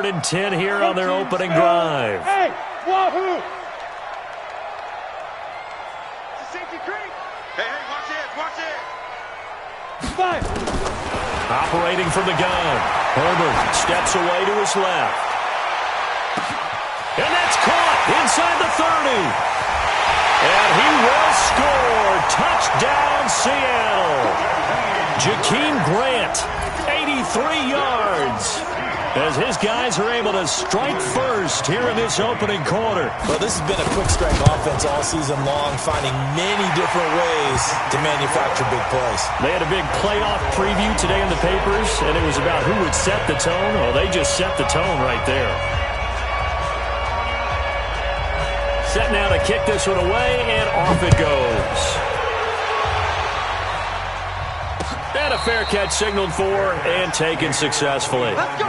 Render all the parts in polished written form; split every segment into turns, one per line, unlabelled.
and 10 here on their opening drive.
Hey, wahoo! Safety creek. Hey, watch it. Five.
Operating from the gun. Herbert steps away to his left. And that's caught inside the 30. And he will score. Touchdown, Seattle. Jakeem Grant, 83 yards. As his guys are able to strike first here in this opening quarter.
Well, this has been a quick strike offense all season long, finding many different ways to manufacture big plays.
They had a big playoff preview today in the papers, and it was about who would set the tone. Well, they just set the tone right there. Set now to kick this one away, and off it goes. And a fair catch signaled for and taken successfully.
Let's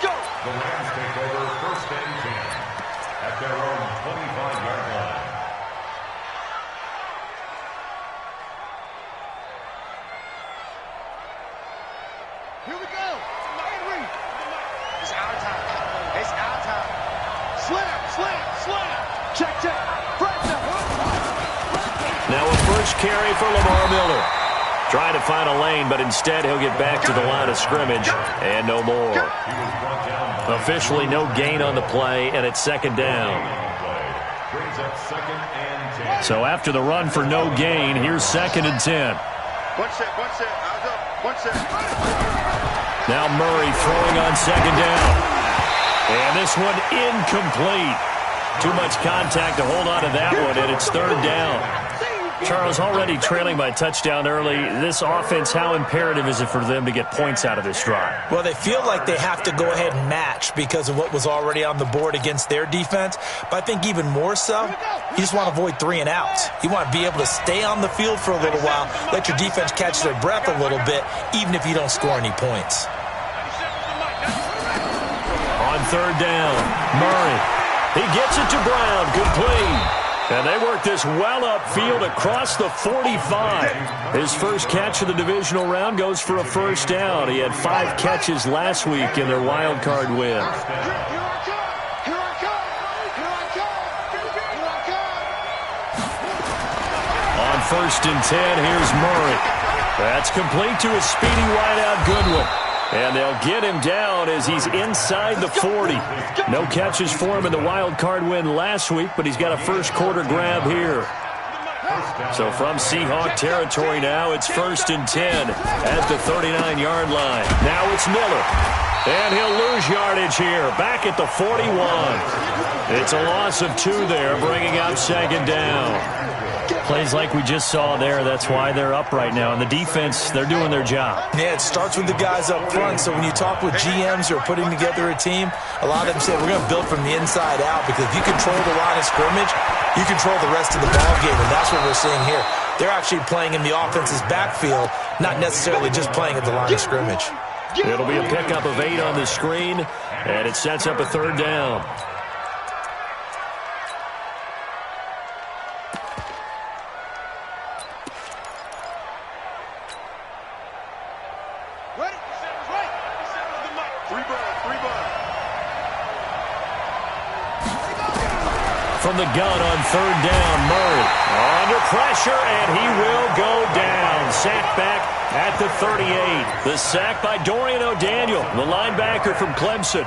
go.
The Rams take over first and 10 at their own 25-yard line.
Here we go. It's our time. Slam. Check.
Now a first carry for Lamar Miller. Trying to find a lane, but instead he'll get back to the line of scrimmage and no more. Officially no gain on the play, and it's second down. So after the run for no gain, here's second and 10.
One set.
Now Murray throwing on second down. And this one incomplete. Too much contact to hold on to that one, and it's third down. Charles, already trailing by touchdown early. This offense, how imperative is it for them to get points out of this drive?
Well, they feel like they have to go ahead and match because of what was already on the board against their defense. But I think even more so, you just want to avoid 3 and outs. You want to be able to stay on the field for a little while, let your defense catch their breath a little bit, even if you don't score any points.
On third down, Murray. He gets it to Brown. Good play. And they work this well upfield across the 45. His first catch of the divisional round goes for a first down. He had 5 catches last week in their wild card win. On first and 10, here's Murray. That's complete to a speedy wideout Goodwin. And they'll get him down as he's inside the 40. No catches for him in the wild card win last week, but he's got a first quarter grab here. So from Seahawk territory now, it's first and 10 at the 39-yard line. Now it's Miller. And he'll lose yardage here, back at the 41. It's a loss of 2 there, bringing up second down. Plays like we just saw there, that's why they're up right now. And the defense, they're doing their job.
Yeah, it starts with the guys up front. So when you talk with GMs who are putting together a team, a lot of them say we're going to build from the inside out, because if you control the line of scrimmage, you control the rest of the ball game, and that's what we're seeing here. They're actually playing in the offense's backfield, not necessarily just playing at the line of scrimmage.
It'll be a pickup of 8 on the screen, and it sets up a third down. From the gun on third down, Murray under pressure, and he will go down. Sacked back at the 38. The sack by Dorian O'Daniel, the linebacker from Clemson.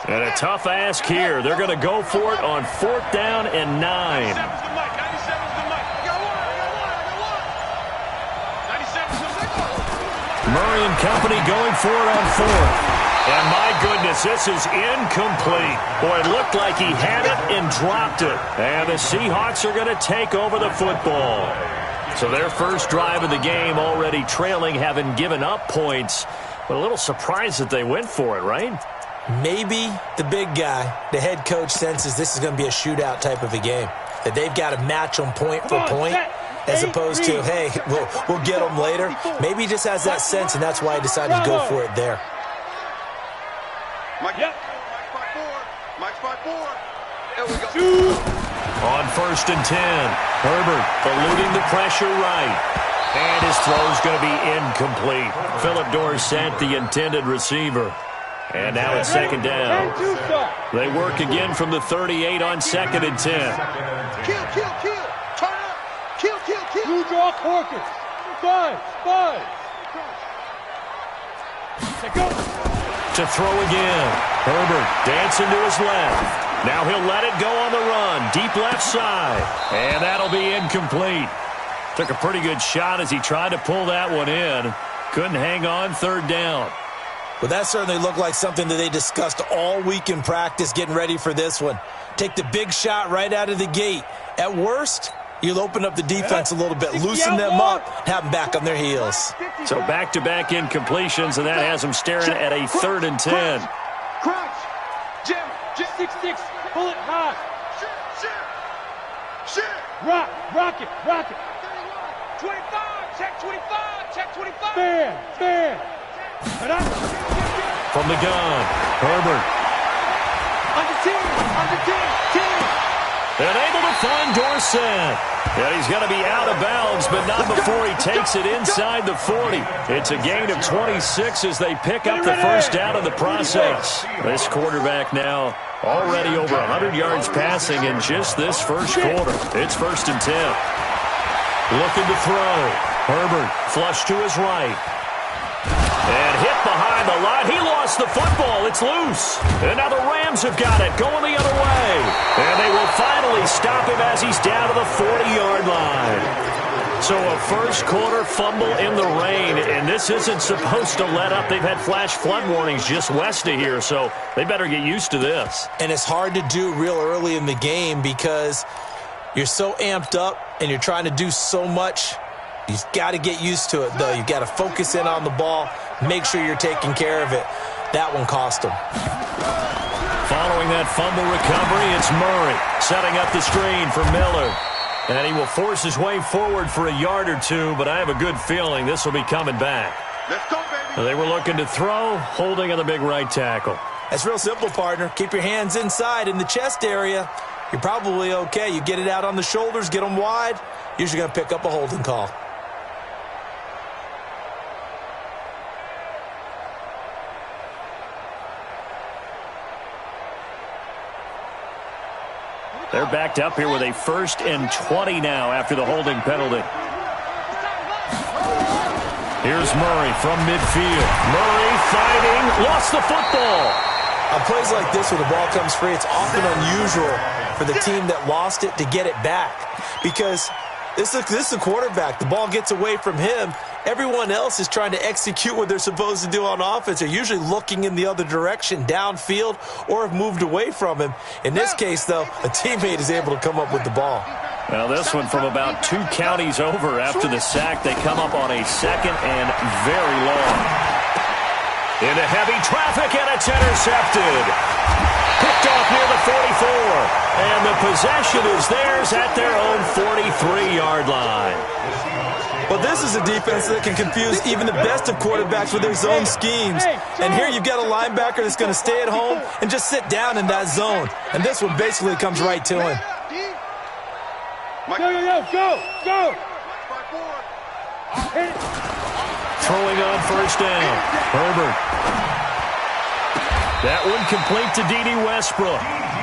And a tough ask here. They're going to go for it on 4th down and 9. Murray and company going for it on 4th. And my goodness, this is incomplete. Boy, it looked like he had it and dropped it. And the Seahawks are going to take over the football. So their first drive of the game already trailing, having given up points. But a little surprised that they went for it, right?
Maybe the big guy, the head coach, senses this is going to be a shootout type of a game. that they've got to match them point for point, as opposed to, hey, we'll get them later. Maybe he just has that sense, and that's why he decided to go for it there.
Mike, yep. Mike's by four. There we go.
On 1st and 10, Herbert eluding the pressure right. And his throw's going to be incomplete. Philip Dorsett, the intended receiver. And now it's 2nd down. They work again from the 38 on 2nd and 10.
Kill. Turn up. Kill.
You draw Corkins. Five. Go.
To throw again. Herbert dancing to his left. Now he'll let it go on the run. Deep left side. And that'll be incomplete. Took a pretty good shot as he tried to pull that one in. Couldn't hang on 3rd down.
Well, that certainly looked like something that they discussed all week in practice getting ready for this one. Take the big shot right out of the gate. At worst, you'll open up the defense a little bit, loosen them up, have them back on their heels.
So back-to-back incompletions, and that has them staring at a 3rd and 10.
Crunch. Jim.
6-6. Pull it high.
Shit.
Rock it.
25. Check 25.
Fan.
From the gun, Herbert.
Under 10.
And able to find Dorsett. And he's going to be out of bounds, but not before he takes it inside the 40. It's a gain of 26 as they pick up the 1st down in the process. This quarterback now already over 100 yards passing in just this 1st quarter. It's 1st and 10. Looking to throw. Herbert flush to his right. And hit behind the line. He lost the football. It's loose. And now the Rams have got it going the other way. And they will finally stop him as he's down to the 40-yard line. So a 1st quarter fumble in the rain, and this isn't supposed to let up. They've had flash flood warnings just west of here, so they better get used to this.
And it's hard to do real early in the game because you're so amped up and you're trying to do so much. You've got to get used to it, though. You've got to focus in on the ball, make sure you're taking care of it. That one cost him.
Following that fumble recovery, it's Murray setting up the screen for Miller. And he will force his way forward for a yard or two, but I have a good feeling this will be coming back.
Let's go, baby.
They were looking to throw, holding on the big right tackle.
That's real simple, partner. Keep your hands inside in the chest area. You're probably okay. You get it out on the shoulders, get them wide, usually going to pick up a holding call.
They're backed up here with a 1st and 20 now after the holding penalty. Here's Murray from midfield. Murray fighting, lost the football.
On plays like this where the ball comes free, it's often unusual for the team that lost it to get it back. Because this is a quarterback. The ball gets away from him. Everyone else is trying to execute what they're supposed to do on offense. They're usually looking in the other direction, downfield, or have moved away from him. In this case, though, a teammate is able to come up with the ball.
Well, this one from about 2 counties over after the sack. They come up on a 2nd and very long. Into heavy traffic, and it's intercepted. Picked off near the 44. And the possession is theirs at their own 43-yard line.
Well, this is a defense that can confuse even the best of quarterbacks with their zone schemes. And here you've got a linebacker that's going to stay at home and just sit down in that zone. And this one basically comes right to him.
Go.
Throwing on 1st down. Herbert. That one complete to D.D. Westbrook.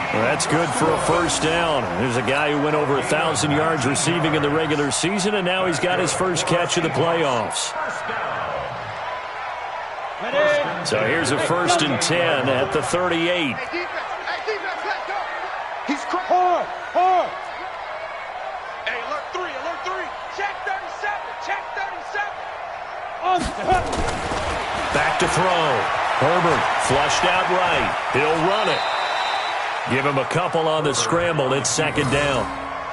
Well, that's good for a 1st down. There's a guy who went over 1,000 yards receiving in the regular season, and now he's got his first catch of the playoffs. So here's a 1st and 10 at the 38.
He's
hard.
Hey, alert 3. Check 37.
Back to throw. Herbert flushed out right. He'll run it. Give him a couple on the scramble. It's 2nd down.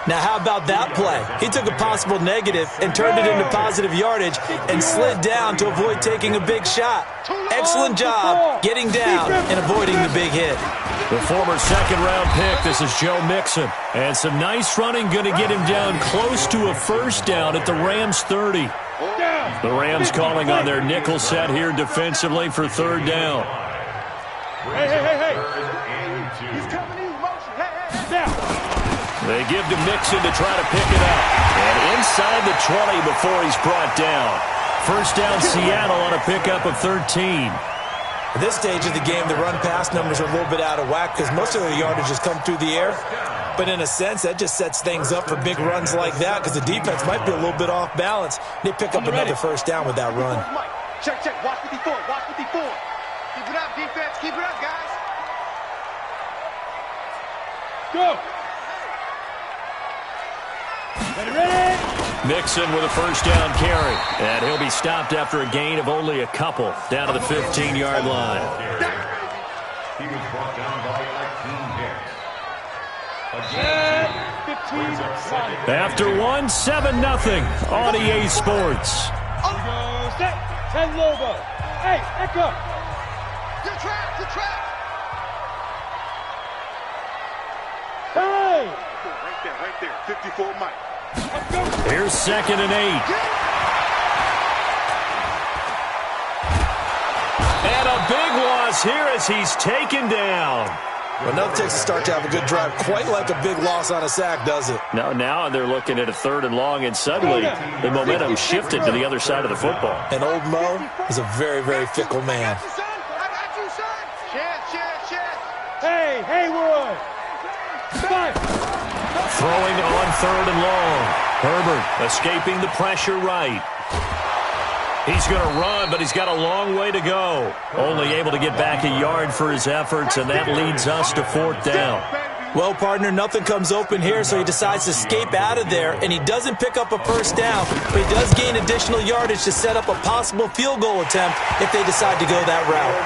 Now, how about that play? He took a possible negative and turned it into positive yardage and slid down to avoid taking a big shot. Excellent job getting down and avoiding the big hit.
The former second-round pick, this is Joe Mixon. And some nice running, going to get him down close to a first down at the Rams' 30. The Rams calling on their nickel set here defensively for third down.
Hey. He's coming in motion. Hey. Now.
They give to Mixon to try to pick it up. And inside the 20 before he's brought down. First down, Seattle on a pickup of 13.
At this stage of the game, the run-pass numbers are a little bit out of whack because most of their yardage has come through the air. But in a sense, that just sets things up for big runs like that because the defense might be a little bit off balance. They pick up another first down with that run.
Check. Watch 54. Keep it up, defense. Keep it up, guys.
Go. Ready?
Mixon with a first down carry. And he'll be stopped after a gain of only a couple down to the 15-yard line.
He was brought down by 19 hits.
After one, 7-0 on EA Sports.
Set. 10 logo. Hey, echo.
Good trap.
Hey.
Right there. 54 Mike.
Here's 2nd and 8. And a big loss here as he's taken down.
Well, nothing takes a start to have a good drive quite like a big loss on a sack, does it?
No, now they're looking at a 3rd and long, and suddenly the momentum shifted to the other side of the football.
And old Mo is a very, very fickle man.
I got you, son. Chance.
Hey, Haywood. Five.
Throwing on 3rd and long. Herbert escaping the pressure right. He's going to run, but he's got a long way to go. Only able to get back a yard for his efforts, and that leads us to 4th down.
Well, partner, nothing comes open here, so he decides to escape out of there, and he doesn't pick up a first down, but he does gain additional yardage to set up a possible field goal attempt if they decide to go that route.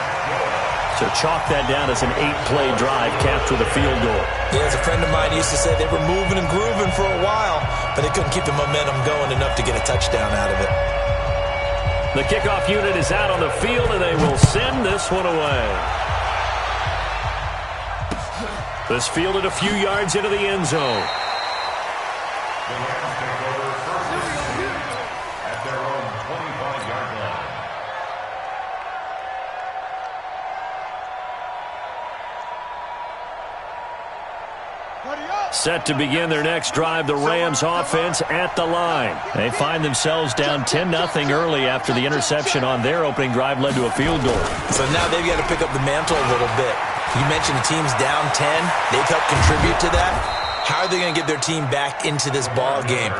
So chalk that down as an 8-play drive capped with a field goal.
Yeah, as a friend of mine used to say, they were moving and grooving for a while, but they couldn't keep the momentum going enough to get a touchdown out of it.
The kickoff unit is out on the field, and they will send this one away. This fielded a few yards into the end zone.
The Rams take over first and 10 at their own 25-yard line.
Set to begin their next drive, the Rams offense at the line. They find themselves down 10-0 early after the interception on their opening drive led to a field goal.
So now they've got to pick up the mantle a little bit. You mentioned the team's down 10. They've helped contribute to that. How are they going to get their team back into this ball game?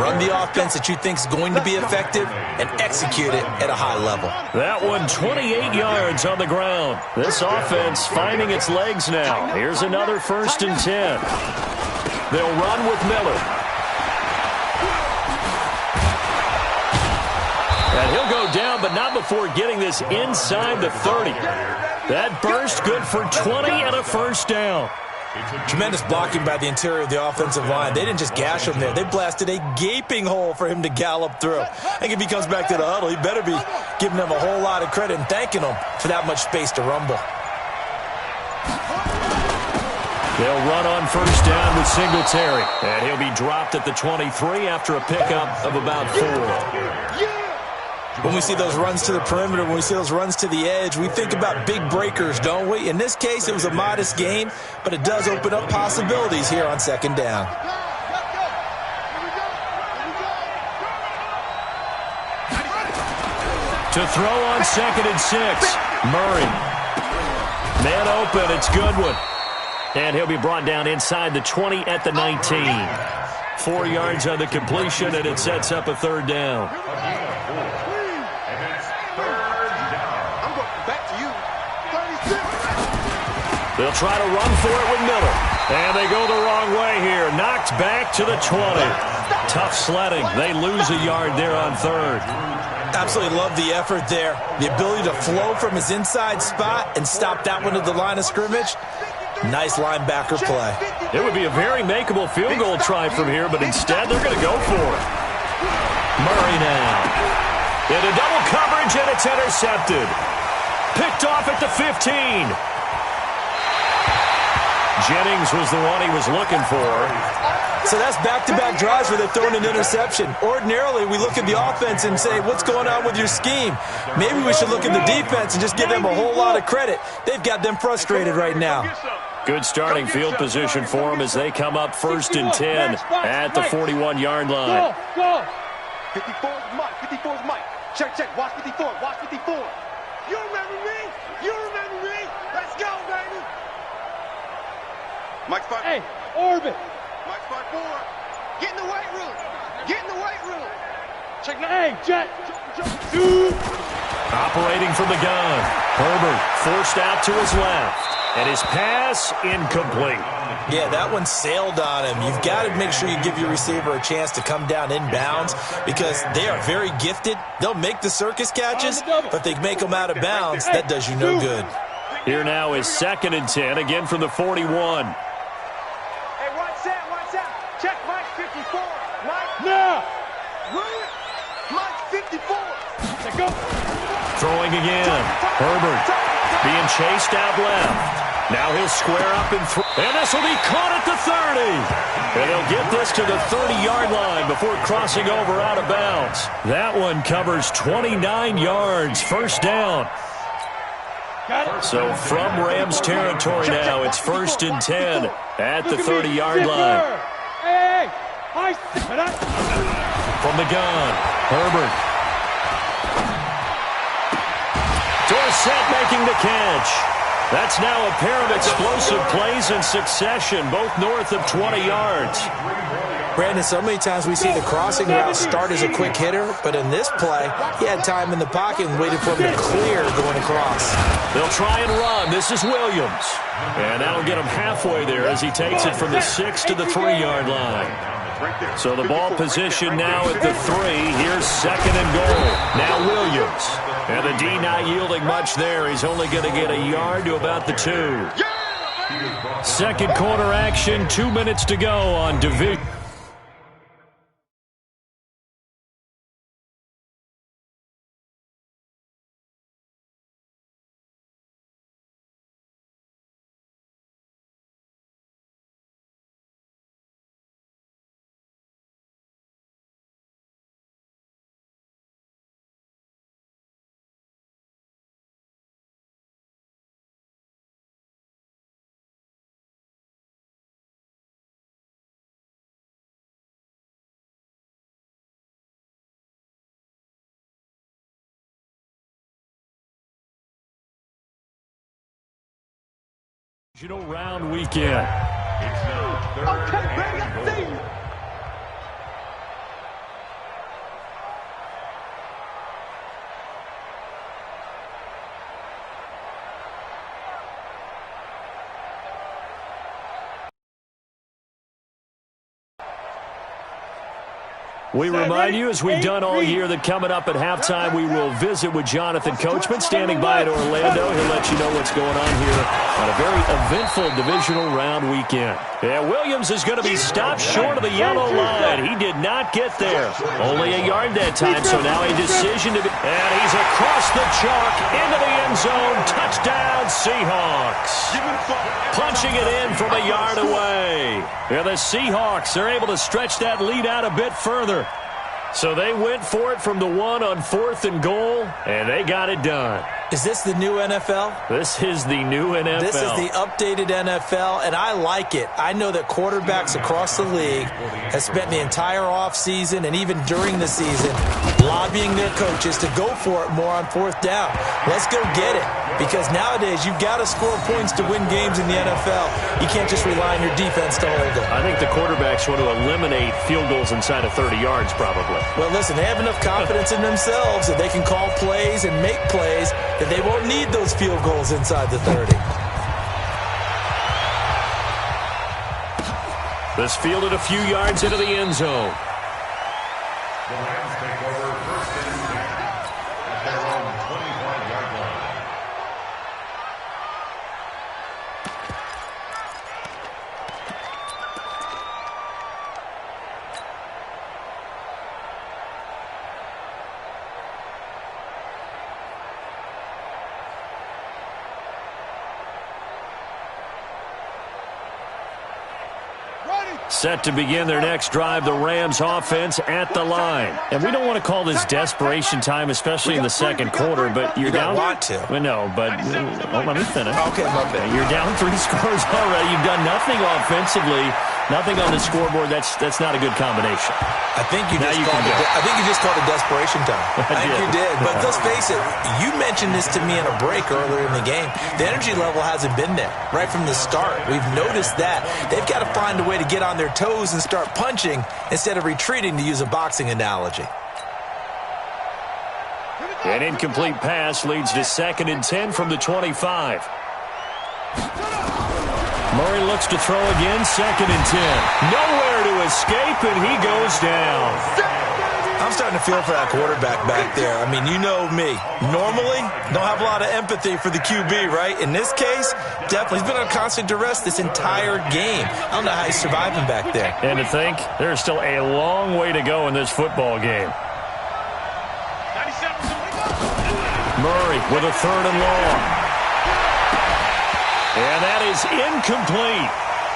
Run the offense that you think is going to be effective and execute it at a high level.
That one 28 yards on the ground. This offense finding its legs now. Here's another 1st and 10. They'll run with Miller. And he'll go down, but not before getting this inside the 30. That burst good for 20 and a first down.
Tremendous blocking by the interior of the offensive line. They didn't just gash him there. They blasted a gaping hole for him to gallop through. I think if he comes back to the huddle, he better be giving them a whole lot of credit and thanking them for that much space to rumble.
They'll run on first down with Singletary. And he'll be dropped at the 23 after a pickup of about 4.
When we see those runs to the perimeter, when we see those runs to the edge, we think about big breakers, don't we? In this case, it was a modest gain, but it does open up possibilities here on 2nd down.
To throw on 2nd and 6. Murray. Man open, it's Goodwin. And he'll be brought down inside the 20 at the 19. 4 yards on the completion, and it sets up a 3rd down. They'll try to run for it with Miller. And they go the wrong way here. Knocked back to the 20. Tough sledding. They lose a yard there on 3rd.
Absolutely love the effort there. The ability to flow from his inside spot and stop that one at the line of scrimmage. Nice linebacker play.
It would be a very makeable field goal try from here, but instead they're going to go for it. Murray now. Into double coverage, and it's intercepted. Picked off at the 15. Jennings was the one he was looking for.
So that's back-to-back drives where they're throwing an interception. Ordinarily, we look at the offense and say, what's going on with your scheme? Maybe we should look at the defense and just give them a whole lot of credit. They've got them frustrated right now.
Good starting field position for them as they come up 1st and 10 at the 41-yard line.
Go.
54's Mike. 54's Mike. Check. Watch 54. Watch 54. You remember me? You remember me? Let's go, baby. Mike's 5.
Hey, orbit.
Mike's 5-4. Get in the weight room. Get in the weight room. Check now.
Hey, jet. Two.
Operating from the gun. Herbert forced out to his left. And his pass incomplete.
Yeah, that one sailed on him. You've got to make sure you give your receiver a chance to come down inbounds because they are very gifted. They'll make the circus catches, but they make them out of bounds. That does you no good.
Here now is 2nd and 10, again from the 41.
Hey, watch that. Check Mike 54. Mike.
Now.
William. Mike 54.
Let's go.
Throwing again. Herbert being chased out left. Now he'll square up and throw. And this will be caught at the 30. And he'll get this to the 30-yard line before crossing over out of bounds. That one covers 29 yards. 1st down. So from Rams territory now, it's 1st and 10 at the 30-yard line.
Hey.
From the gun, Herbert. Dorsett making the catch. That's now a pair of explosive plays in succession, both north of 20 yards.
Brandon, so many times we see the crossing route start as a quick hitter, but in this play, he had time in the pocket and waited for him to clear going across.
They'll try and run. This is Williams. And that'll get him halfway there as he takes it from the 6 to the 3-yard line. So the ball position now at the 3. Here's 2nd and goal. Now Williams. And the D not yielding much there. He's only going to get a yard to about the 2. 2nd quarter action, 2 minutes to go on division. Round weekend.
It's now 3rd and goal.
We remind you, as we've done all year, that coming up at halftime, we will visit with Jonathan Coachman standing by at Orlando. He'll let you know what's going on here on a very eventful divisional round weekend. Yeah, Williams is going to be stopped short of the yellow line. He did not get there. Only a yard that time, so now a decision to be... And he's across the chalk into the end zone. Touchdown, Seahawks. Punching it in from a yard away. Yeah, the Seahawks are able to stretch that lead out a bit further. So they went for it from the 1 on 4th and goal, and they got it done.
Is this the new NFL?
This is the new NFL.
This is the updated NFL, and I like it. I know that quarterbacks across the league have spent the entire offseason and even during the season lobbying their coaches to go for it more on 4th down. Let's go get it, because nowadays you've got to score points to win games in the NFL. You can't just rely on your defense to hold them.
I think the quarterbacks want to eliminate field goals inside of 30 yards probably.
Well, listen, they have enough confidence in themselves that they can call plays and make plays that they won't need those field goals inside the 30.
This fielded a few yards into the end zone.
The Rams take over 1st and 10 at their own 25-yard line.
Set to begin their next drive, the Rams offense at the line. And we don't want to call this desperation time, especially in the second quarter, but you're down.
Want to.
Well, no, but let me finish.
Okay, my bad.
You're down 3 scores already. You've done nothing offensively, nothing on the scoreboard. That's not a good combination.
I think you just called it desperation time. I think you did. But let's face it, you mentioned this to me in a break earlier in the game. The energy level hasn't been there right from the start. We've noticed that. They've got to find a way to get on their toes and start punching instead of retreating, to use a boxing analogy.
An incomplete pass leads to 2nd and 10 from the 25. Murray looks to throw again, 2nd and 10. Nowhere to escape, and he goes down.
I'm starting to feel for that quarterback back there. I mean, you know me. Normally, don't have a lot of empathy for the QB, right? In this case, definitely. He's been on constant duress this entire game. I don't know how he's surviving back there.
And to think, there's still a long way to go in this football game. Murray with a 3rd and long. And that is incomplete.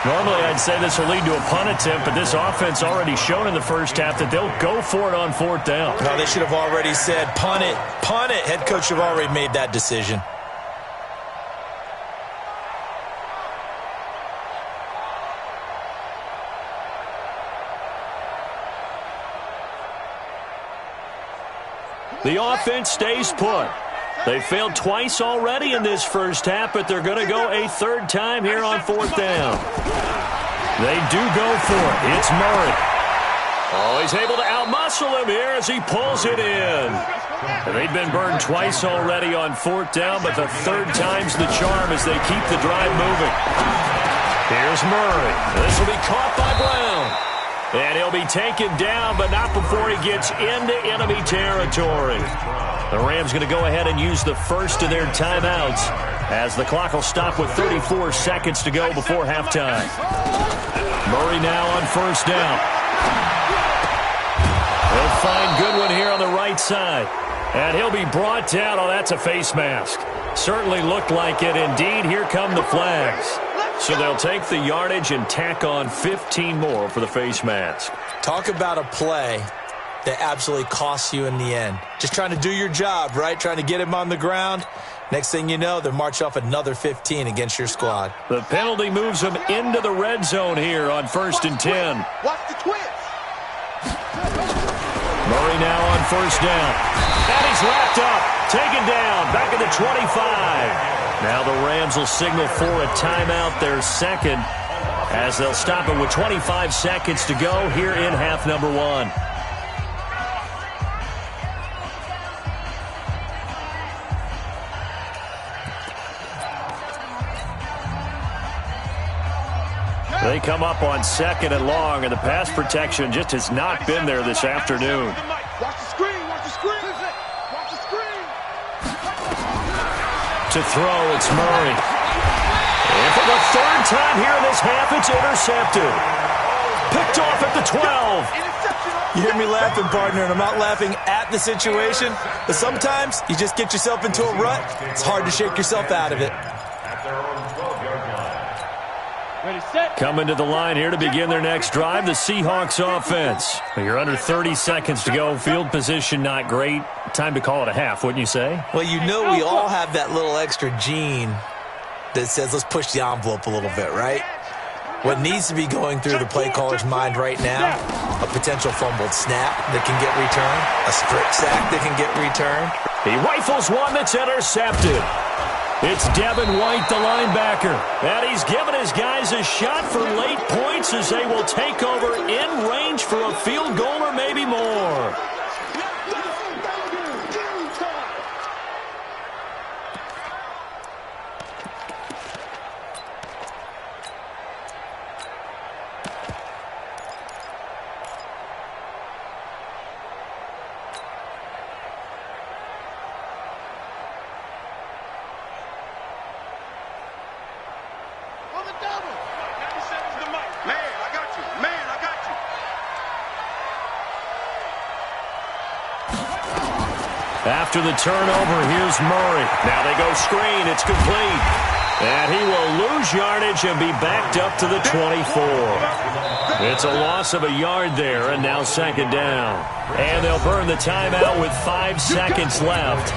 Normally, I'd say this will lead to a punt attempt, but this offense already shown in the first half that they'll go for it on 4th down.
No, they should have already said, punt it, punt it. Head coach should have already made that decision.
The offense stays put. They failed twice already in this first half, but they're going to go a 3rd time here on 4th down. They do go for it. It's Murray. Oh, he's able to outmuscle him here as he pulls it in. They've been burned twice already on 4th down, but the 3rd time's the charm as they keep the drive moving. Here's Murray. This will be caught by Brown. And he'll be taken down, but not before he gets into enemy territory. The Rams going to go ahead and use the first of their timeouts as the clock will stop with 34 seconds to go before halftime. Murray now on 1st down. He'll find Goodwin here on the right side. And he'll be brought down. Oh, that's a face mask. Certainly looked like it. Indeed, here come the flags. So they'll take the yardage and tack on 15 more for the face mask.
Talk about a play that absolutely costs you in the end. Just trying to do your job, right? Trying to get him on the ground. Next thing you know, they're marching off another 15 against your squad.
The penalty moves them into the red zone here on 1st and 10.
Watch the twins.
Murray now on 1st down. And he's wrapped up. Taken down. Back at the 25. Now the Rams will signal for a timeout, their 2nd, as they'll stop it with 25 seconds to go here in half number 1. They come up on 2nd and long, and the pass protection just has not been there this afternoon.
Watch the screen. Watch the screen. Watch the screen.
To throw, it's Murray. And for the 3rd time here in this half, it's intercepted. Picked off at the 12.
You hear me laughing, partner, and I'm not laughing at the situation, but sometimes you just get yourself into a rut. It's hard to shake yourself out of it.
Ready, set.
Coming to the line here to begin their next drive, the Seahawks offense. You're under 30 seconds to go. Field position not great. Time to call it a half, wouldn't you say?
Well, you know we all have that little extra gene that says let's push the envelope a little bit, right? What needs to be going through the play caller's mind right now, a potential fumbled snap that can get returned, a strip sack that can get returned.
He rifles one that's intercepted. It's Devin White, the linebacker. And he's given his guys a shot for late points as they will take over in range for a field goal or maybe more. After the turnover, here's Murray. Now they go screen. It's complete. And he will lose yardage and be backed up to the 24. It's a loss of a yard there, and now second down. And they'll burn the timeout with 5 seconds left.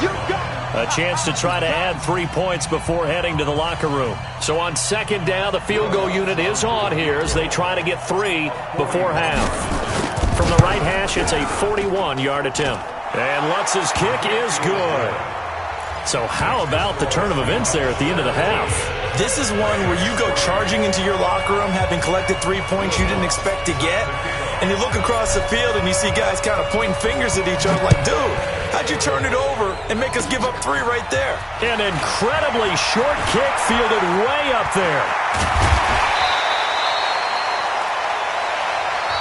A chance to try to add 3 points before heading to the locker room. So on second down, the field goal unit is on here as they try to get 3 before half. From the right hash, it's a 41-yard attempt. And Lutz's kick is good. So how about the turn of events there at the end of the half?
This is one where you go charging into your locker room having collected 3 points you didn't expect to get, and you look across the field and you see guys kind of pointing fingers at each other like, dude, how'd you turn it over and make us give up 3 right there?
An incredibly short kick fielded way up there.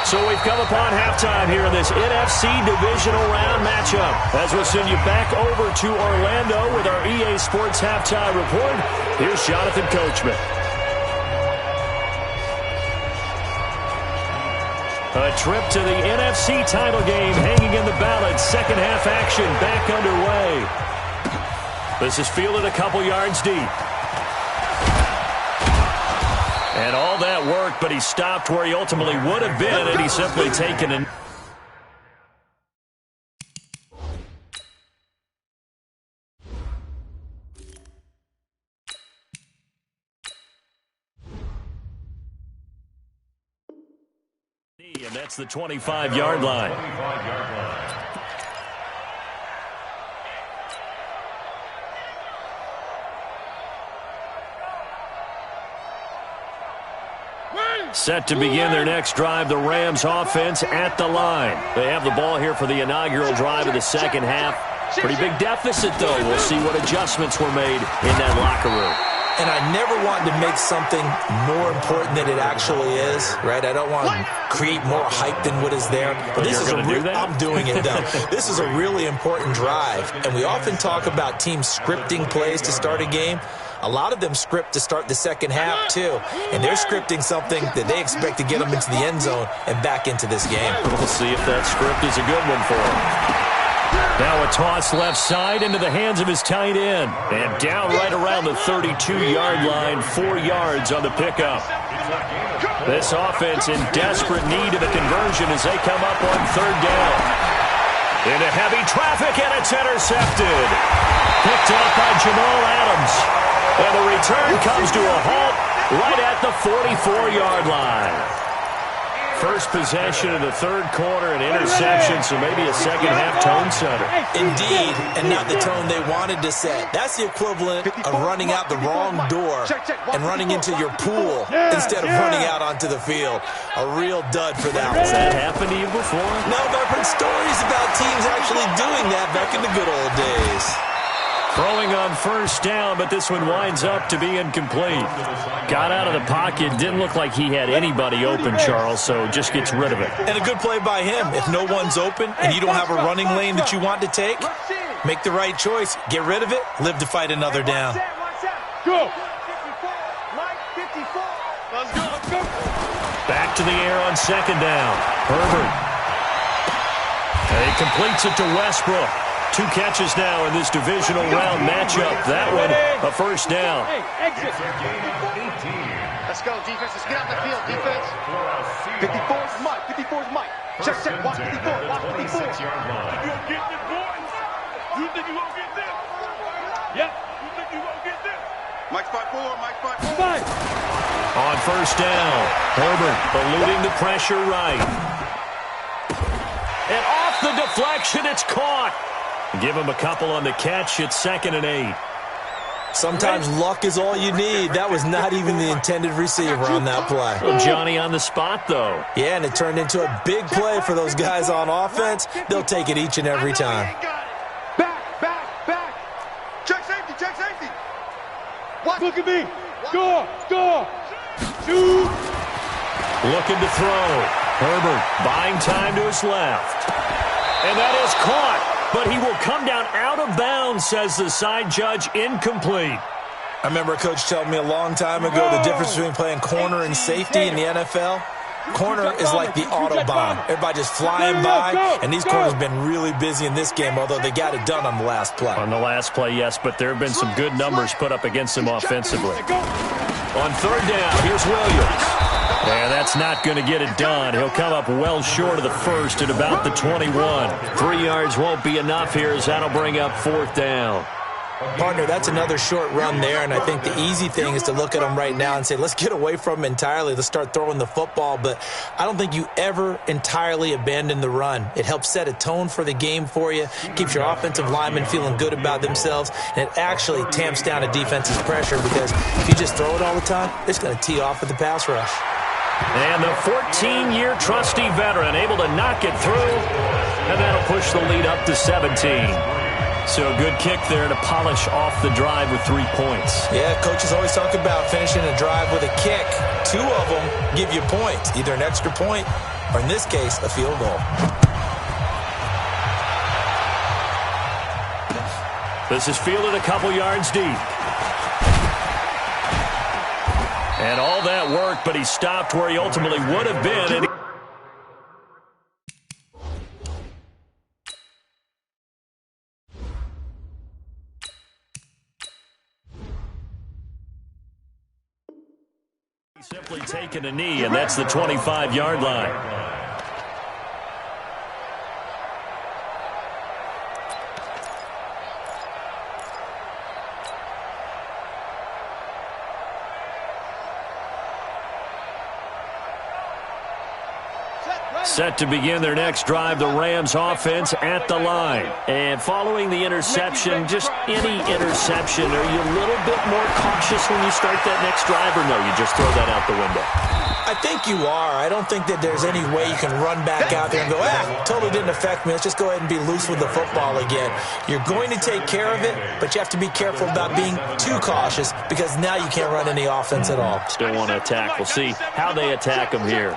So we've come upon halftime here in this NFC Divisional Round matchup. As we'll send you back over to Orlando with our EA Sports Halftime Report, here's Jonathan Coachman. A trip to the NFC title game hanging in the balance. Second half action back underway. This is fielded a couple yards deep. And all that work, but he stopped where he ultimately would have been, and he's simply taken an... And that's the 25-yard line. Set to begin their next drive, the Rams offense at the line. They have the ball here for the inaugural drive of the second half. Pretty big deficit, though. We'll see what adjustments were made in that locker room.
And I never wanted to make something more important than it actually is, right? I don't want to create more hype than what is there. But this is I'm doing it, though. This is a really important drive. And we often talk about teams scripting plays to start a game. A lot of them script to start the second half, too. And they're scripting something that they expect to get them into the end zone and back into this game.
We'll see if that script is a good one for them. Now a toss left side into the hands of his tight end. And down right around the 32-yard line, 4 yards on the pickup. This offense in desperate need of a conversion as they come up on third down. Into heavy traffic, and it's intercepted. Picked up by Jamal Adams. And the return comes to a halt right at the 44-yard line. First possession of the third quarter, an interception, so maybe a second-half tone setter.
Indeed, and not the tone they wanted to set. That's the equivalent of running out the wrong door and running into your pool instead of running out onto the field. A real dud for that one.
Has that happened to you before?
No, but I've heard stories about teams actually doing that back in the good old days.
Throwing on first down, but this one winds up to be incomplete. Got out of the pocket, didn't look like he had anybody open, Charles, so just gets rid of it.
And a good play by him. If no one's open and you don't have a running lane that you want to take, make the right choice. Get rid of it, live to fight another down.
Go!
Back to the air on second down. Herbert. And he completes it to Westbrook. 2 catches now in this divisional round matchup. That one, a first down.
Hey, exit.
Let's go, defense. Let's get out the field, defense. 54's Mike. 54's Mike. Check. Watch 54. Watch 54.
You gonna get this, boy? You think you gonna get this? Yep. You think you gonna get this?
Mike's 5-4. Mike's 5-4.
Five.
On first down, Herbert eluding the pressure right. And off the deflection, it's caught. Give him a couple on the catch. It's 2nd and 8.
Sometimes luck is all you need. That was not even the intended receiver on that play.
Well, Johnny on the spot, though.
Yeah, and it turned into a big play for those guys on offense. They'll take it each and every time.
Back. Check safety. Watch.
Look at me. Go. Shoot.
Looking to throw. Herbert buying time to his left. And that is caught. But he will come down out of bounds, says the side judge, incomplete.
I remember a coach telling me a long time ago the difference between playing corner and safety in the NFL. Corner is like the Autobahn. Everybody just flying by, and these corners have been really busy in this game, although they got it done on the last play.
On the last play, yes, but there have been some good numbers put up against them offensively. On third down, here's Williams. And that's not going to get it done. He'll come up well short of the first at about the 21. 3 yards won't be enough here as that'll bring up fourth down.
Partner, that's another short run there, and I think the easy thing is to look at them right now and say, let's get away from them entirely. Let's start throwing the football, but I don't think you ever entirely abandon the run. It helps set a tone for the game for you, keeps your offensive linemen feeling good about themselves, and it actually tamps down a defense's pressure because if you just throw it all the time, it's going to tee off with the pass rush.
And the 14-year trusty veteran able to knock it through, and that'll push the lead up to 17. So a good kick there to polish off the drive with 3 points.
Yeah, coaches always talk about finishing a drive with a kick. 2 of them give you points, either an extra point or, in this case, a field goal.
This is fielded a couple yards deep. And all that work, but he stopped where he ultimately would have been. And simply taking a knee, and that's the 25-yard line. Set to begin their next drive, the Rams offense at the line. And following the interception, just any interception, are you a little bit more cautious when you start that next drive, or no, you just throw that out the window?
I think you are. I don't think that there's any way you can run back out there and go, totally didn't affect me. Let's just go ahead and be loose with the football again. You're going to take care of it, but you have to be careful about being too cautious because now you can't run any offense at all.
Still want to attack. We'll see how they attack them here.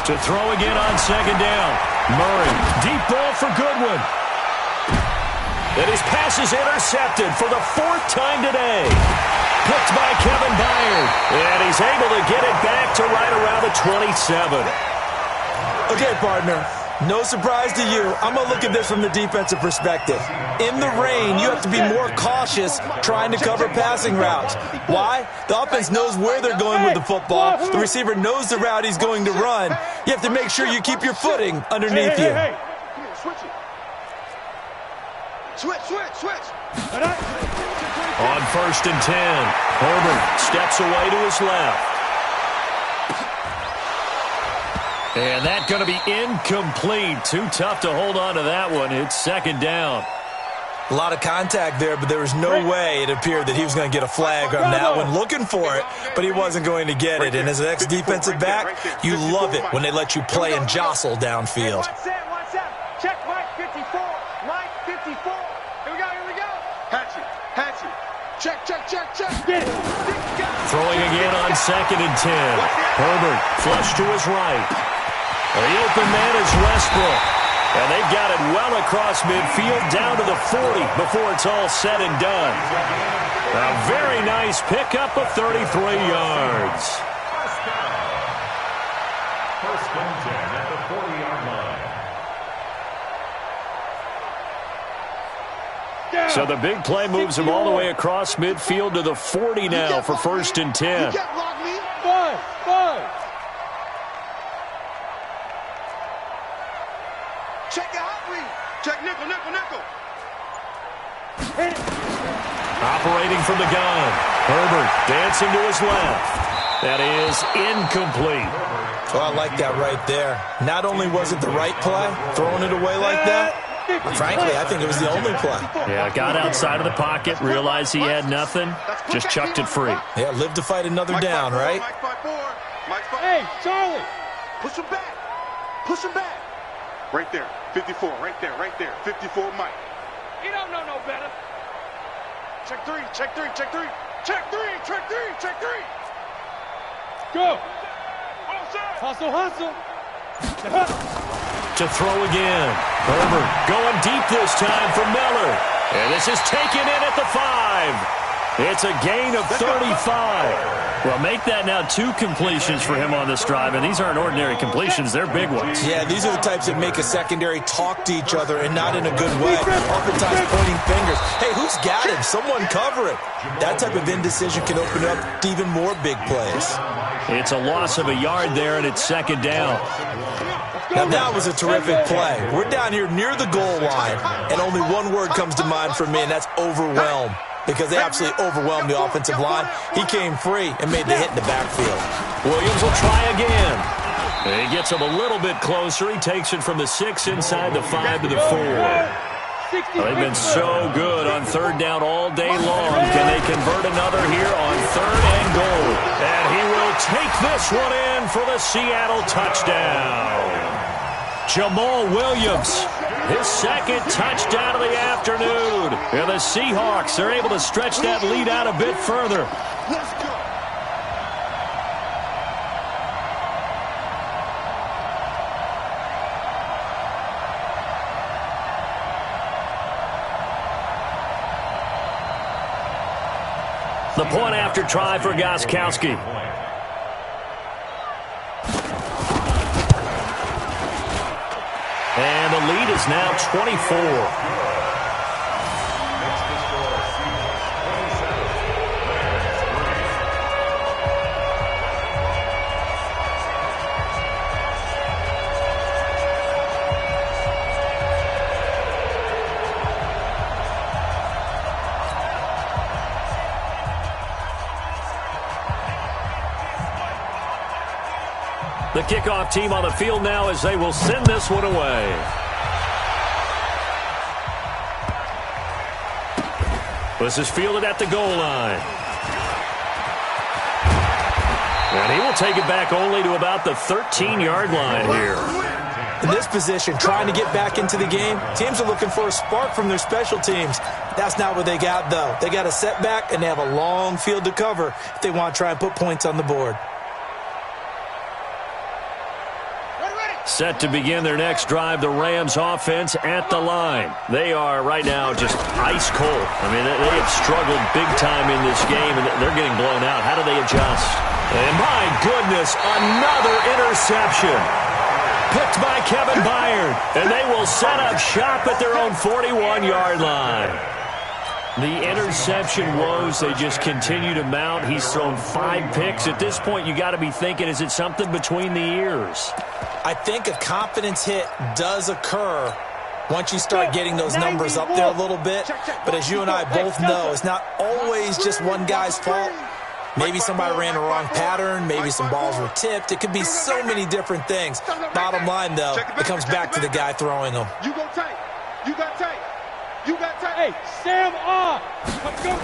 To throw again on second down. Murray, deep ball for Goodwin. And his pass is intercepted for the 4th time today. Picked by Kevin Byard. And he's able to get it back to right around the 27.
Okay, partner. No surprise to you. I'm going to look at this from the defensive perspective. In the rain, you have to be more cautious trying to cover passing routes. Why? The offense knows where they're going with the football. The receiver knows the route he's going to run. You have to make sure you keep your footing underneath you.
Switch.
On 1st and 10, Herbert steps away to his left. And that's going to be incomplete. Too tough to hold on to that one. It's second down.
A lot of contact there, but there was no way it appeared that he was going to get a flag on that one. Looking for it, but he wasn't going to get it. And as an ex-defensive back, you love it when they let you play and jostle downfield.
Check Mike 54. Mike 54. Here we go. Hatchet. Check.
Throwing again on 2nd and 10. Herbert flush to his right. The open man is Westbrook. And they've got it well across midfield down to the 40 before it's all said and done. A very nice pickup of 33 yards.
First and 10 at the 40-yard line.
So the big play moves him all the way across midfield to the 40 now for 1st and 10.
Five. Check the hot read. Check nickel.
Operating from the gun. Herbert dancing to his left. That is incomplete.
Oh, I like that right there. Not only was it the right play, throwing it away like that, frankly, I think it was the only play.
Yeah, got outside of the pocket, realized he had nothing, just chucked it free.
Yeah, live to fight another down, right?
Hey, Charlie. Push him back. Right there. 54, right there. 54, Mike. He don't know no better. Check three. Go. Hustle.
To throw again. Herbert going deep this time for Miller. And this is taken in at the 5. It's a gain of 35. Well, make that now 2 completions for him on this drive, and these aren't ordinary completions. They're big ones.
Yeah, these are the types that make a secondary talk to each other and not in a good way. Oftentimes pointing fingers. Hey, who's got him? Someone cover it. That type of indecision can open up to even more big plays.
It's a loss of a yard there, and it's second down.
Now, that was a terrific play. We're down here near the goal line, and only one word comes to mind for me, and that's overwhelmed. Because they absolutely overwhelmed the offensive line. He came free and made the hit in the backfield.
Williams will try again. He gets him a little bit closer. He takes it from the 6 inside the 5 to the 4. They've been so good on third down all day long. Can they convert another here on 3rd and goal? And he will take this one in for the Seattle touchdown. Jamal Williams, his 2nd touchdown of the afternoon. And the Seahawks are able to stretch that lead out a bit further.
Let's go.
The point after try for Gostkowski. And the lead is now 24. The kickoff team on the field now as they will send this one away. This is fielded at the goal line. And he will take it back only to about the 13-yard line here.
In this position, trying to get back into the game, teams are looking for a spark from their special teams. That's not what they got, though. They got a setback, and they have a long field to cover if they want to try and put points on the board.
Set to begin their next drive, the Rams offense at the line. They are right now just ice cold. I mean, they have struggled big time in this game, and they're getting blown out. How do they adjust? And my goodness, another interception. Picked by Kevin Byard, and they will set up shop at their own 41-yard line. The interception woes, they just continue to mount. He's thrown 5 picks. At this point, you got to be thinking, is it something between the ears?
I think a confidence hit does occur once you start getting those numbers up there a little bit. But as you and I both know, it's not always just one guy's fault. Maybe somebody ran a wrong pattern. Maybe some balls were tipped. It could be so many different things. Bottom line, though, it comes back to the guy throwing them.
You go tight. You got tight. You got tight. Hey, Sam off. Let's go.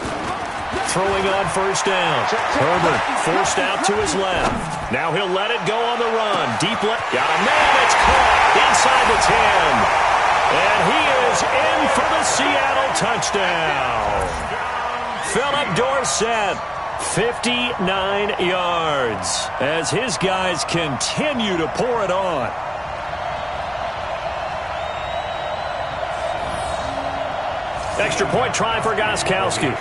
Throwing on first down. Herbert forced out to his left. Now he'll let it go on the run. Deep left. Got a man. It's caught inside the 10. And he is in for the Seattle touchdown. Philip Dorsett, 59 yards as his guys continue to pour it on. Extra point try for Gostkowski.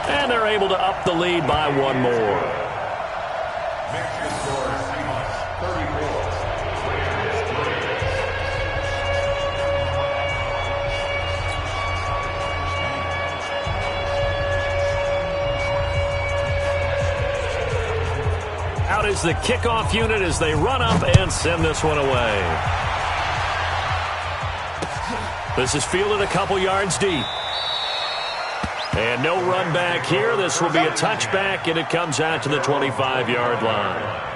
And they're able to up the lead by 1 more. Out is the kickoff unit as they run up and send this one away. This is fielded a couple yards deep. And no run back here. This will be a touchback, and it comes out to the 25-yard line.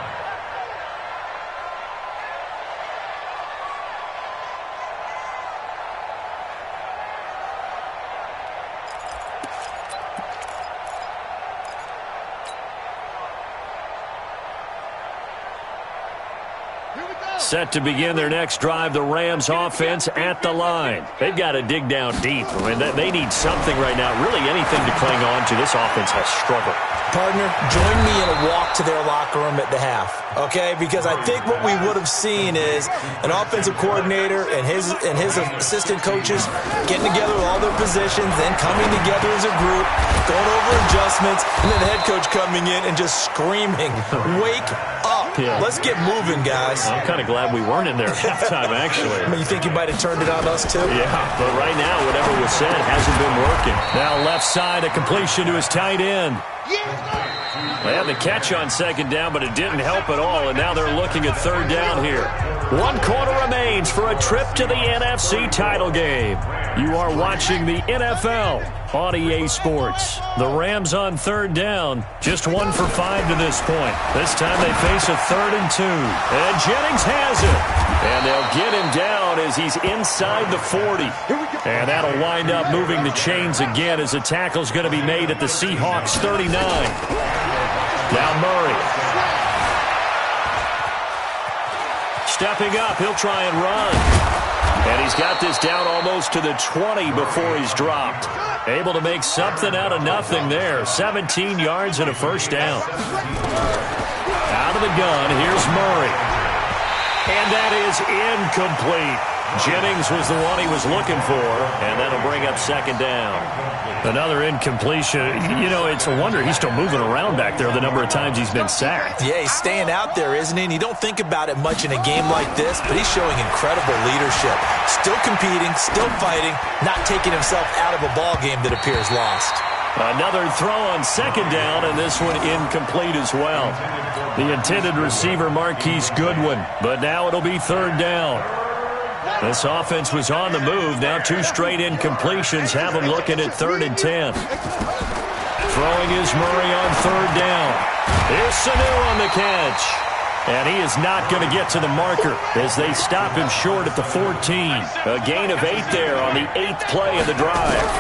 Set to begin their next drive, the Rams offense at the line. They've got to dig down deep. I mean, they need something right now, really anything to cling on to. This offense has struggled.
Partner, join me in a walk to their locker room at the half, okay? Because I think what we would have seen is an offensive coordinator and his assistant coaches getting together with all their positions, then coming together as a group, going over adjustments, and then the head coach coming in and just screaming, "Wake up.
Yeah.
Let's get moving, guys."
I'm kind of glad we weren't in there at halftime, actually.
I mean, you think you might have turned it on us, too?
Yeah, but right now, whatever was said hasn't been working. Now left side, a completion to his tight end. They had the catch on second down, but it didn't help at all, and now they're looking at third down here. 1 quarter remains for a trip to the NFC title game. You are watching the NFL on EA Sports. The Rams on third down, just 1 for 5 to this point. This time they face a 3rd and 2. And Jennings has it. And they'll get him down as he's inside the 40. And that'll wind up moving the chains again as the tackle's going to be made at the Seahawks 39. Now Murray. Stepping up, he'll try and run. And he's got this down almost to the 20 before he's dropped. Able to make something out of nothing there. 17 yards and a first down. Out of the gun, here's Murray. And that is incomplete. Jennings was the one he was looking for, and that'll bring up second down. Another incompletion. You know, it's a wonder he's still moving around back there the number of times he's been sacked.
Yeah, he's staying out there, isn't he? And you don't think about it much in a game like this, but he's showing incredible leadership. Still competing, still fighting, not taking himself out of a ball game that appears lost.
Another throw on second down, and this one incomplete as well. The intended receiver, Marquise Goodwin, but now it'll be third down. This offense was on the move. Now 2 straight incompletions have them looking at 3rd and 10. Throwing is Murray on third down. Here's Sanu on the catch. And he is not going to get to the marker as they stop him short at the 14. A gain of 8 there on the 8th play of the drive.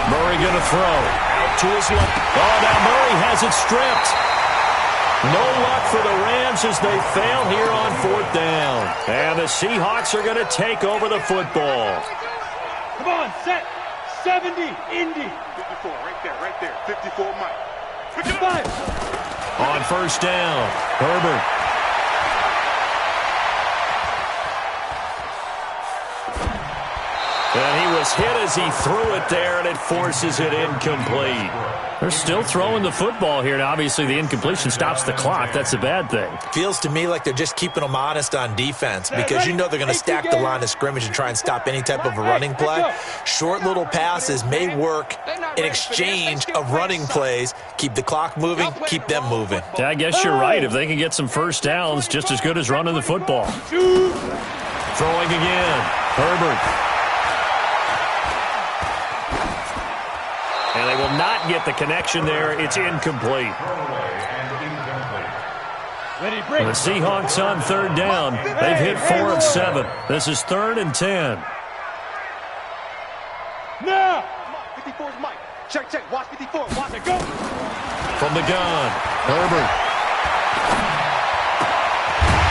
Murray going to throw. Out to his left. Oh, now Murray has it stripped. No luck for the Rams as they fail here on 4th down. And the Seahawks are going to take over the football.
Come on, set. 70, Indy.
54, right there. 54, Mike.
55.
On first down, Herbert. And he was hit as he threw it there, and it forces it incomplete. They're still throwing the football here, and obviously the incompletion stops the clock. That's a bad thing.
Feels to me like they're just keeping them honest on defense because you know they're going to stack the line of scrimmage and try and stop any type of a running play. Short little passes may work in exchange of running plays. Keep the clock moving, keep them moving.
Yeah, I guess you're right. If they can get some first downs, just as good as running the football. Throwing again, Herbert. And they will not get the connection there. It's incomplete. The Seahawks on third down. They've hit 4 of 7. This is 3rd and 10.
Now!
54 is Mike. Check. Watch 54. Watch it. Go.
From the gun, Herbert.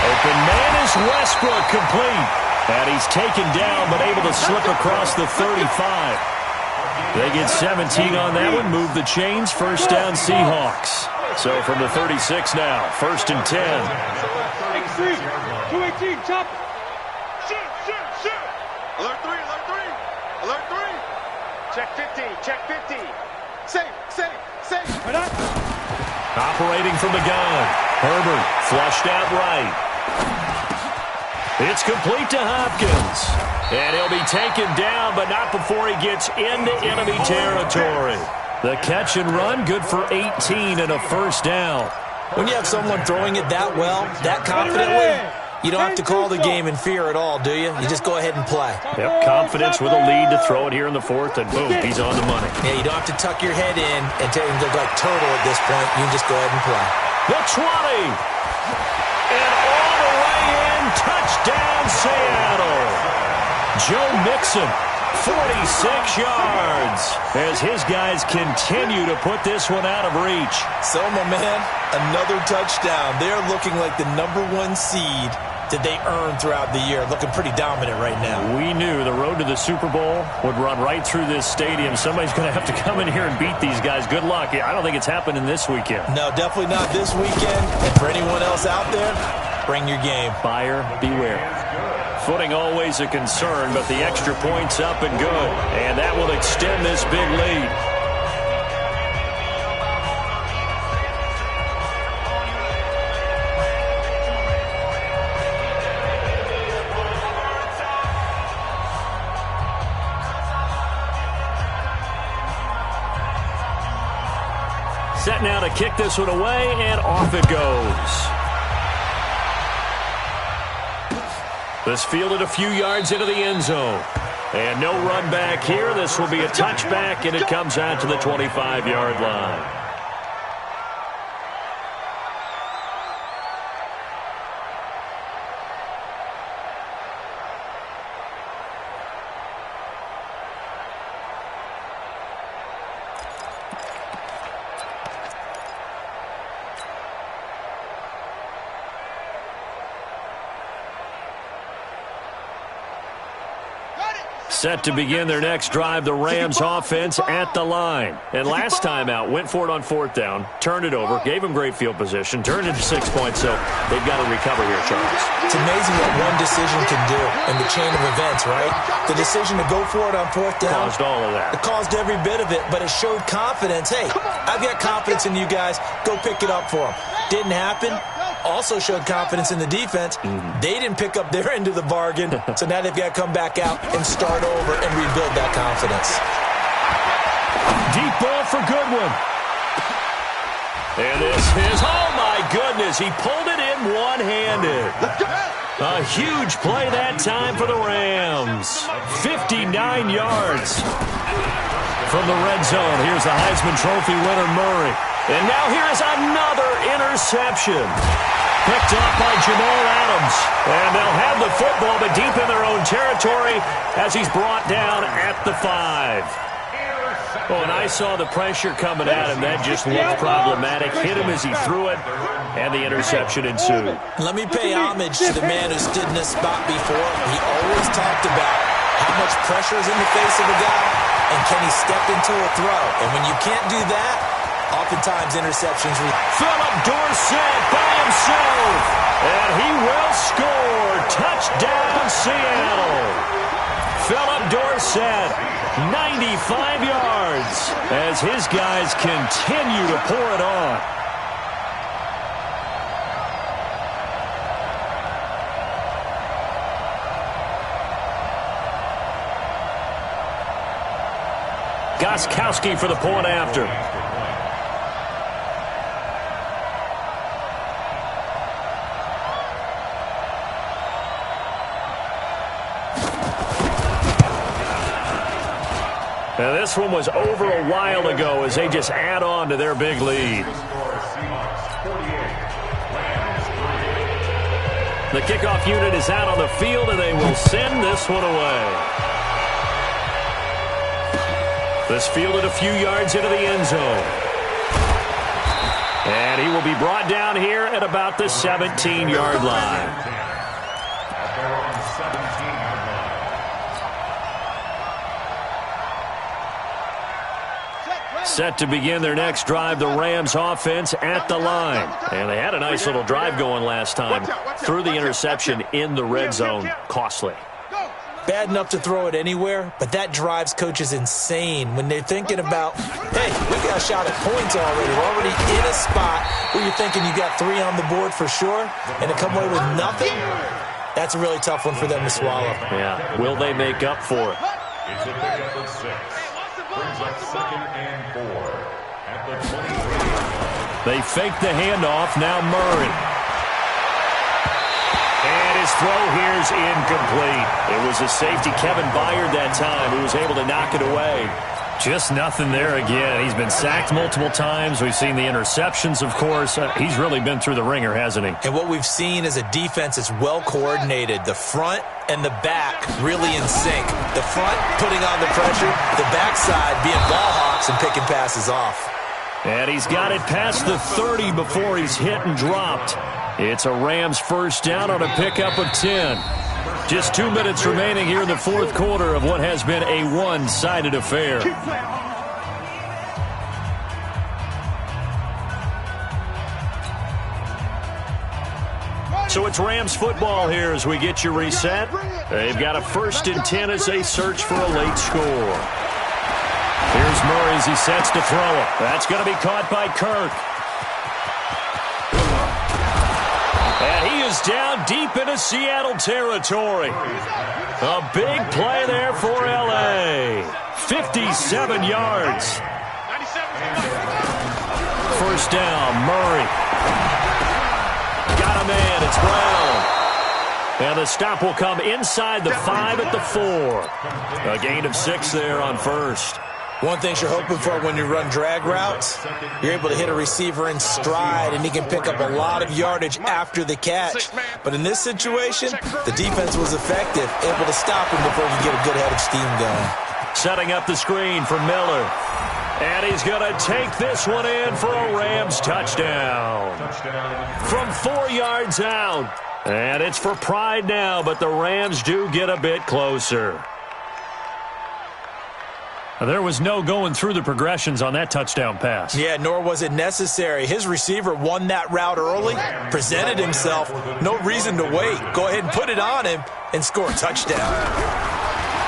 Open man is Westbrook, complete. And he's taken down but able to slip across the 35. They get 17 on that one, move the chains, first down Seahawks. So from the 36 now, 1st and 10.
X3, 218, chop.
Shoot. Alert 3. Alert 3. Check 50. Safe.
Operating from the gun, Herbert flushed out right. It's complete to Hopkins. And he'll be taken down, but not before he gets into enemy territory. The catch and run, good for 18 and a first down.
When you have someone throwing it that well, that confidently, you don't have to call the game in fear at all, do you? You just go ahead and play.
Yep, confidence with a lead to throw it here in the 4th, and boom, he's on the money.
Yeah, you don't have to tuck your head in and look like turtle at this point. You can just go ahead and play.
The 20. And all the way in, touchdown Seattle. Joe Mixon, 46 yards, as his guys continue to put this one out of reach.
So, my man, another touchdown. They're looking like the #1 seed that they earned throughout the year. Looking pretty dominant right now.
We knew the road to the Super Bowl would run right through this stadium. Somebody's going to have to come in here and beat these guys. Good luck. I don't think it's happening this weekend.
No, definitely not this weekend. And for anyone else out there, bring your game.
Buyer beware. Footing always a concern, but the extra point's up and good. And that will extend this big lead. Set now to kick this one away, and off it goes. This fielded a few yards into the end zone. And no run back here. This will be a touchback, and it comes out to the 25-yard line. Set to begin their next drive, the Rams offense at the line. And last time out, went for it on fourth down, turned it over, gave them great field position, turned it to 6 points, so they've got to recover here, Charles.
It's amazing what one decision can do in the chain of events, right? The decision to go for it on fourth down.
Caused all of that.
It caused every bit of it, but it showed confidence. Hey, I've got confidence in you guys. Go pick it up for them. Didn't happen. Also showed confidence in the defense. They didn't pick up their end of the bargain, so now they've got to come back out and start over and rebuild that confidence.
Deep ball for Goodwin. And this is, oh my goodness, he pulled it in one-handed. A huge play that time for the Rams. 59 yards from the red zone. Here's the Heisman Trophy winner, Murray. And now here is another interception. Picked up by Jamal Adams. And they'll have the football, but deep in their own territory as he's brought down at the 5. Oh, and I saw the pressure coming at him. That just looked problematic. Hit him as he threw it, and the interception ensued.
Let me pay homage to the man who stood in this spot before. He always talked about how much pressure is in the face of a guy, and can he step into a throw. And when you can't do that, oftentimes interceptions.
Philip Dorsett by himself, and he will score. Touchdown, Seattle. Philip Dorsett, 95 yards, as his guys continue to pour it on. Gostkowski for the point after. Now, this one was over a while ago as they just add on to their big lead. The kickoff unit is out on the field, and they will send this one away. This fielded a few yards into the end zone. And he will be brought down here at about the 17-yard line. Set to begin their next drive, the Rams offense at the line. And they had a nice little drive going last time. Threw the interception in the red zone. Costly.
Bad enough to throw it anywhere, but that drives coaches insane when they're thinking about, hey, we got a shot at points already. We're already in a spot where you're thinking you got 3 on the board for sure, and to come away with nothing, that's a really tough one for them to swallow.
Yeah, will they make up for it?
It's a pickup of 6. Brings up 2nd and 4 at the 23.
They fake the handoff. Now Murray. And his throw here's incomplete. It was a safety, Kevin Byard, that time, who was able to knock it away. Just nothing there again. He's been sacked multiple times. We've seen the interceptions, of course. He's really been through the ringer, hasn't he?
And what we've seen is a defense that's well coordinated. The front and the back really in sync. The front putting on the pressure, the backside being ball hawks and picking passes off.
And he's got it past the 30 before he's hit and dropped. It's a Rams first down on a pickup of 10. Just 2 minutes remaining here in the fourth quarter of what has been a one-sided affair. So it's Rams football here as we get you reset. They've got a 1st and 10 as they search for a late score. Here's Murray as he sets to throw it. That's going to be caught by Kirk. And he is down deep into Seattle territory. A big play there for L.A. 57 yards. First down, Murray. Got a man, it's Brown. And the stop will come inside the 5 at the 4. A gain of 6 there on first.
One thing you're hoping for when you run drag routes, you're able to hit a receiver in stride, and he can pick up a lot of yardage after the catch. But in this situation, the defense was effective, able to stop him before he could get a good head of steam going.
Setting up the screen for Miller. And he's going to take this one in for a Rams touchdown. From 4 yards out. And it's for pride now, but the Rams do get a bit closer. There was no going through the progressions on that touchdown pass.
Yeah, nor was it necessary. His receiver won that route early, presented himself. No reason to wait. Go ahead and put it on him and score a touchdown.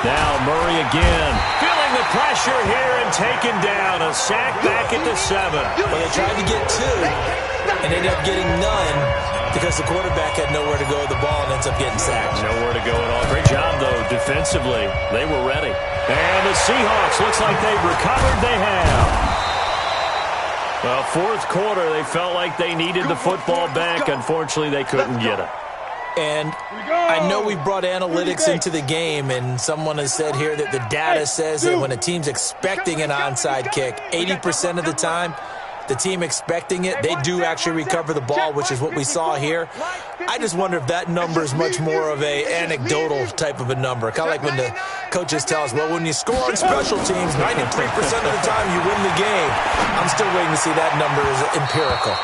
Now Murray again. Feeling the pressure here and taken down. A sack back at the 7.
Well, they tried to get 2 and ended up getting none because the quarterback had nowhere to go with the ball and ends up getting sacked.
Nowhere to go at all. Great job, though, defensively. They were ready. And the Seahawks, looks like they've recovered. They have. Well, fourth quarter, they felt like they needed the football back. Unfortunately, they couldn't get it.
And I know we brought analytics into the game, and someone has said here that the data says that when a team's expecting an onside kick, 80% of the time, the team expecting it, they do actually recover the ball, which is what we saw here. I just wonder if that number is much more of a anecdotal type of a number. Kind of like when the coaches tell us, well, when you score on special teams, 93% of the time you win the game. I'm still waiting to see that number is empirical.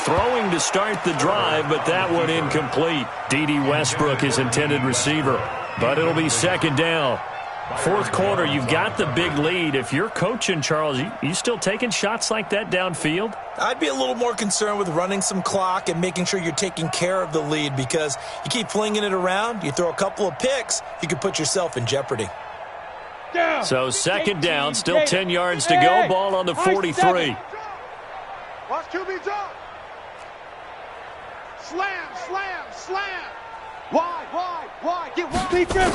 Throwing to start the drive, but that one incomplete. D.D. Westbrook, his intended receiver. But it'll be second down. Fourth quarter, you've got the big lead. If you're coaching, Charles, you still taking shots like that downfield?
I'd be a little more concerned with running some clock and making sure you're taking care of the lead, because you keep flinging it around, you throw a couple of picks, you could put yourself in jeopardy.
So second down, still 10 yards to go. Ball on the 43.
Watch QB drop. Slam, slam, slam. Wide. Get wide. Big grip.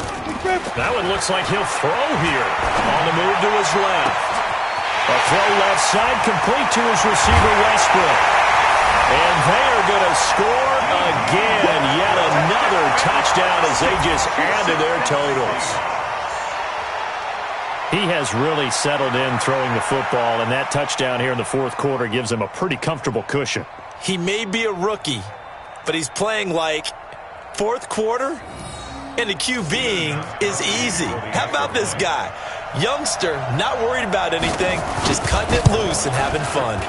That one looks like he'll throw here. On the move to his left. A throw left side, complete to his receiver, Westbrook. And they are going to score again. Yet another touchdown as they just add to their totals. He has really settled in throwing the football, and that touchdown here in the fourth quarter gives him a pretty comfortable cushion.
He may be a rookie, but he's playing like fourth quarter, and the QBing is easy. How about this guy? Youngster, not worried about anything, just cutting it loose and having fun.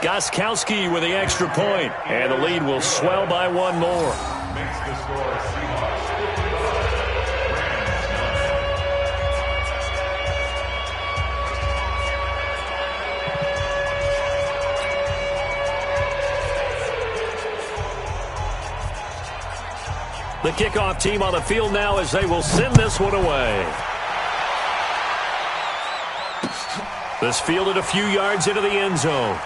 Gostkowski with the extra point, and the lead will swell by one more.
Makes the score Seahawks.
The kickoff team on the field now as they will send this one away. This fielded a few yards into the end zone.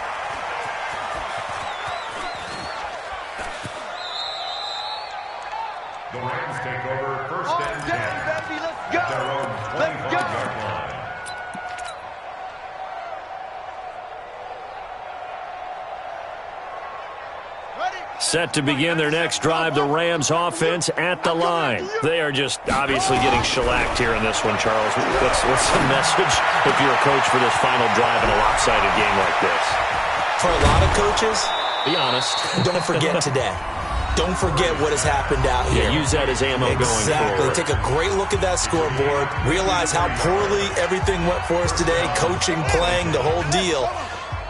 The Rams take over first and 10. At their own 25-yard line.
Set to begin their next drive, the Rams offense at the line. They are just obviously getting shellacked here in this one, Charles. What's the message if you're a coach for this final drive in a lopsided game like this?
For a lot of coaches,
be honest.
Don't forget today. Don't forget what has happened out here.
Yeah, use that as ammo going forward.
Take a great look at that scoreboard. Realize how poorly everything went for us today. Coaching, playing, the whole deal.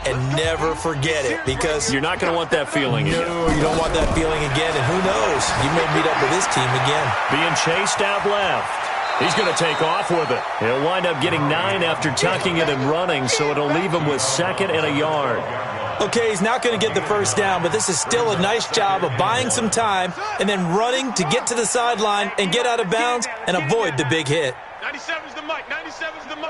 and never forget it, because
you're not going to want that feeling again.
No, you don't want that feeling again, and who knows? You may meet up with this team again.
Being chased out left. He's going to take off with it. He'll wind up getting 9 after tucking it and running, so it'll leave him with 2nd and a yard.
Okay, he's not going to get the first down, but this is still a nice job of buying some time and then running to get to the sideline and get out of bounds and avoid the big hit.
97's the mic. 97's the mic.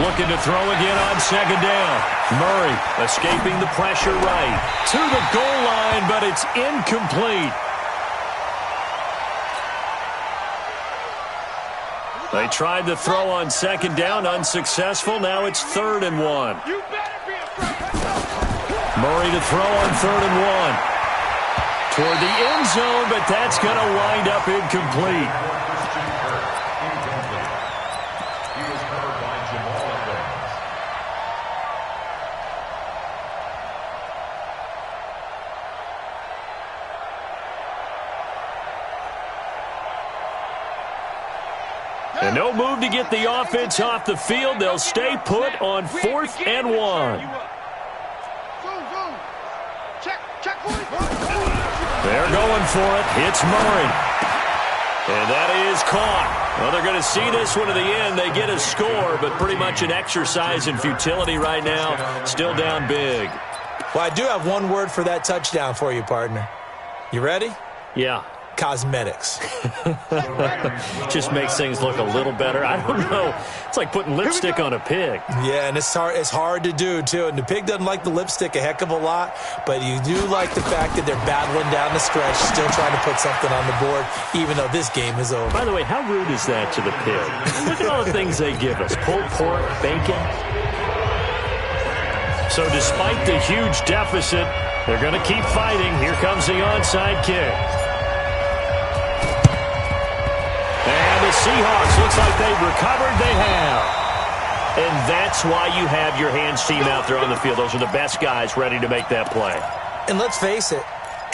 Looking to throw again on 2nd down. Murray escaping the pressure right to the goal line, but it's incomplete. They tried to throw on 2nd down, unsuccessful. Now it's 3rd and 1. Murray to throw on 3rd and 1. Toward the end zone, but that's going to wind up incomplete. And no move to get the offense off the field. They'll stay put on 4th and 1. They're going for it. It's Murray. And that is caught. Well, they're going to see this one to the end. They get a score, but pretty much an exercise in futility right now. Still down big.
Well, I do have one word for that touchdown for you, partner. You ready?
Yeah.
Cosmetics.
Just makes things look a little better. I don't know. It's like putting lipstick on a pig.
Yeah, and it's hard to do, too. And the pig doesn't like the lipstick a heck of a lot, but you do like the fact that they're battling down the stretch, still trying to put something on the board, even though this game is over.
By the way, how rude is that to the pig? Look at all the things they give us. Pulled pork, bacon. So despite the huge deficit, they're going to keep fighting. Here comes the onside kick. And the Seahawks, looks like they've recovered. They have. And that's why you have your hands team out there on the field. Those are the best guys ready to make that play.
And let's face it,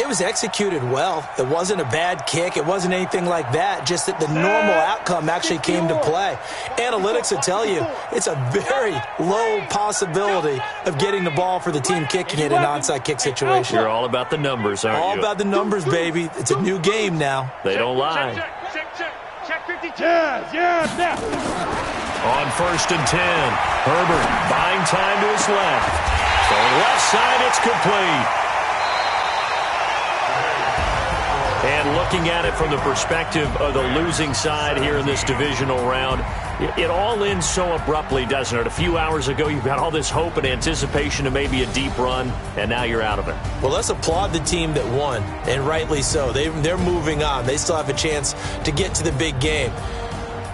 it was executed well. It wasn't a bad kick. It wasn't anything like that. Just that the normal outcome actually came to play. Analytics will tell you it's a very low possibility of getting the ball for the team kicking it in an onside kick situation.
You're all about the numbers, aren't you?
All about the numbers, baby. It's a new game now.
They don't lie.
Check 52. Yeah.
On 1st and 10, Herbert buying time to his left. From left side, it's complete. And looking at it from the perspective of the losing side here in this divisional round, it all ends so abruptly, doesn't it? A few hours ago, you've got all this hope and anticipation of maybe a deep run, and now you're out of it.
Well, let's applaud the team that won, and rightly so. They're moving on. They still have a chance to get to the big game.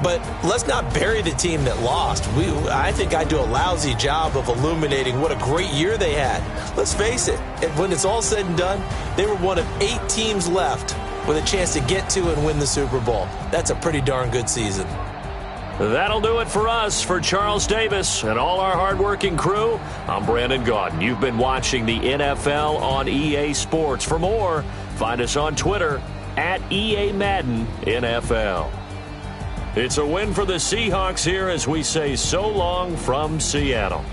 But let's not bury the team that lost. I think I do a lousy job of illuminating what a great year they had. Let's face it, when it's all said and done, they were one of 8 teams left with a chance to get to and win the Super Bowl. That's a pretty darn good season.
That'll do it for us. For Charles Davis and all our hardworking crew, I'm Brandon Gaudin. You've been watching the NFL on EA Sports. For more, find us on Twitter at EA Madden NFL. It's a win for the Seahawks here as we say so long from Seattle.